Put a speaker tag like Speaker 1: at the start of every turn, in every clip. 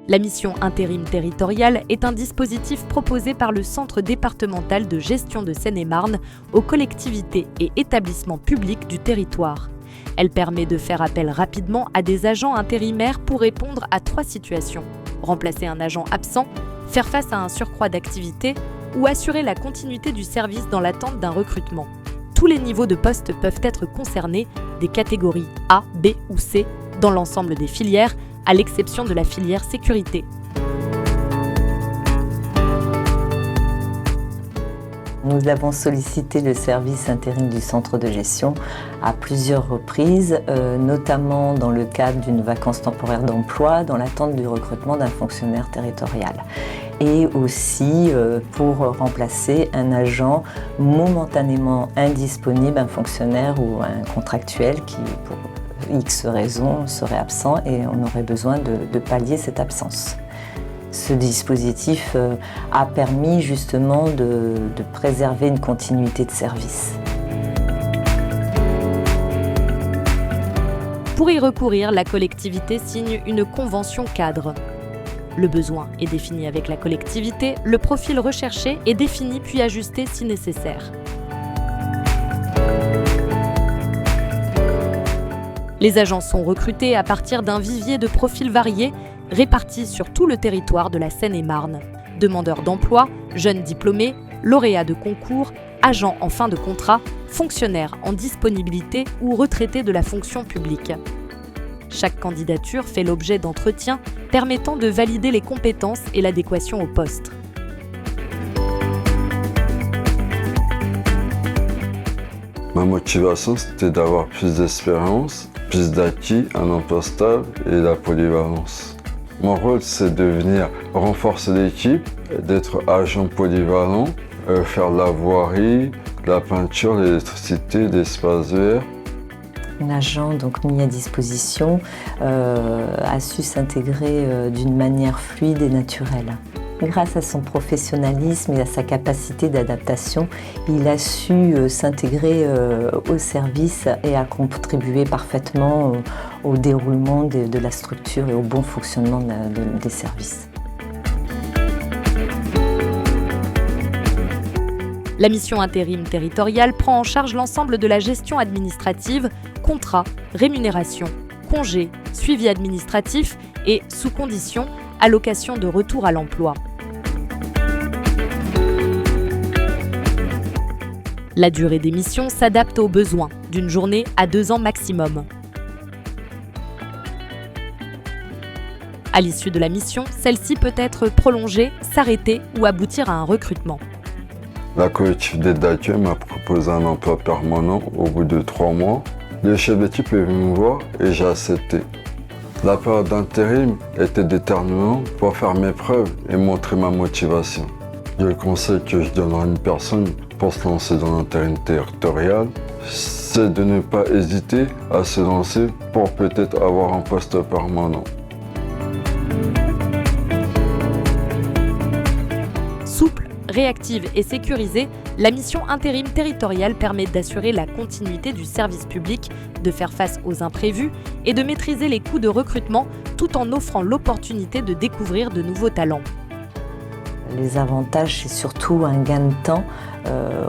Speaker 1: La mission intérim territoriale est un dispositif proposé par le Centre départemental de gestion de Seine-et-Marne aux collectivités et établissements publics du territoire. Elle permet de faire appel rapidement à des agents intérimaires pour répondre à 3 situations: remplacer un agent absent, faire face à un surcroît d'activité ou assurer la continuité du service dans l'attente d'un recrutement. Tous les niveaux de postes peuvent être concernés, des catégories A, B ou C, dans l'ensemble des filières, à l'exception de la filière sécurité.
Speaker 2: Nous avons sollicité le service intérim du centre de gestion à plusieurs reprises, notamment dans le cadre d'une vacance temporaire d'emploi, dans l'attente du recrutement d'un fonctionnaire territorial. Et aussi pour remplacer un agent momentanément indisponible, un fonctionnaire ou un contractuel qui, pour X raisons, serait absent et on aurait besoin de pallier cette absence. Ce dispositif a permis justement de préserver une continuité de service.
Speaker 1: Pour y recourir, la collectivité signe une convention cadre. Le besoin est défini avec la collectivité, le profil recherché est défini puis ajusté si nécessaire. Les agents sont recrutés à partir d'un vivier de profils variés répartis sur tout le territoire de la Seine-et-Marne. Demandeurs d'emploi, jeunes diplômés, lauréats de concours, agents en fin de contrat, fonctionnaires en disponibilité ou retraités de la fonction publique. Chaque candidature fait l'objet d'entretiens permettant de valider les compétences et l'adéquation au poste.
Speaker 3: Ma motivation, c'était d'avoir plus d'expérience, plus d'acquis, un emploi stable et la polyvalence. Mon rôle, c'est de venir renforcer l'équipe, d'être agent polyvalent, faire de la voirie, de la peinture, l'électricité, l'espace vert.
Speaker 2: L'agent donc mis à disposition a su s'intégrer d'une manière fluide et naturelle. Grâce à son professionnalisme et à sa capacité d'adaptation, il a su s'intégrer au service et a contribué parfaitement au déroulement de la structure et au bon fonctionnement des services.
Speaker 1: La mission intérim territoriale prend en charge l'ensemble de la gestion administrative, contrats, rémunération, congés, suivi administratif et, sous condition, allocation de retour à l'emploi. La durée des missions s'adapte aux besoins, d'une journée à 2 ans maximum. À l'issue de la mission, celle-ci peut être prolongée, s'arrêter ou aboutir à un recrutement.
Speaker 3: La collectivité d'accueil m'a proposé un emploi permanent au bout de 3 mois. Le chef d'équipe est venu me voir et j'ai accepté. La période d'intérim était déterminante pour faire mes preuves et montrer ma motivation. Le conseil que je donnerai à une personne pour se lancer dans l'intérim territorial, c'est de ne pas hésiter à se lancer pour peut-être avoir un poste permanent.
Speaker 1: Souple, réactive et sécurisée, la mission intérim territoriale permet d'assurer la continuité du service public, de faire face aux imprévus et de maîtriser les coûts de recrutement tout en offrant l'opportunité de découvrir de nouveaux talents.
Speaker 2: Les avantages, c'est surtout un gain de temps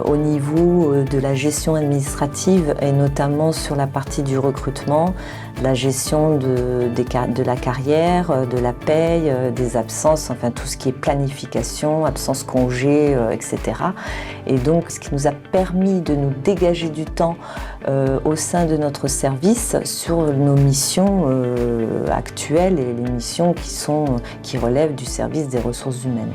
Speaker 2: au niveau de la gestion administrative et notamment sur la partie du recrutement, la gestion de la carrière, de la paye, des absences, enfin tout ce qui est planification, absence congé, etc. Et donc ce qui nous a permis de nous dégager du temps au sein de notre service sur nos missions actuelles et les missions qui relèvent du service des ressources humaines.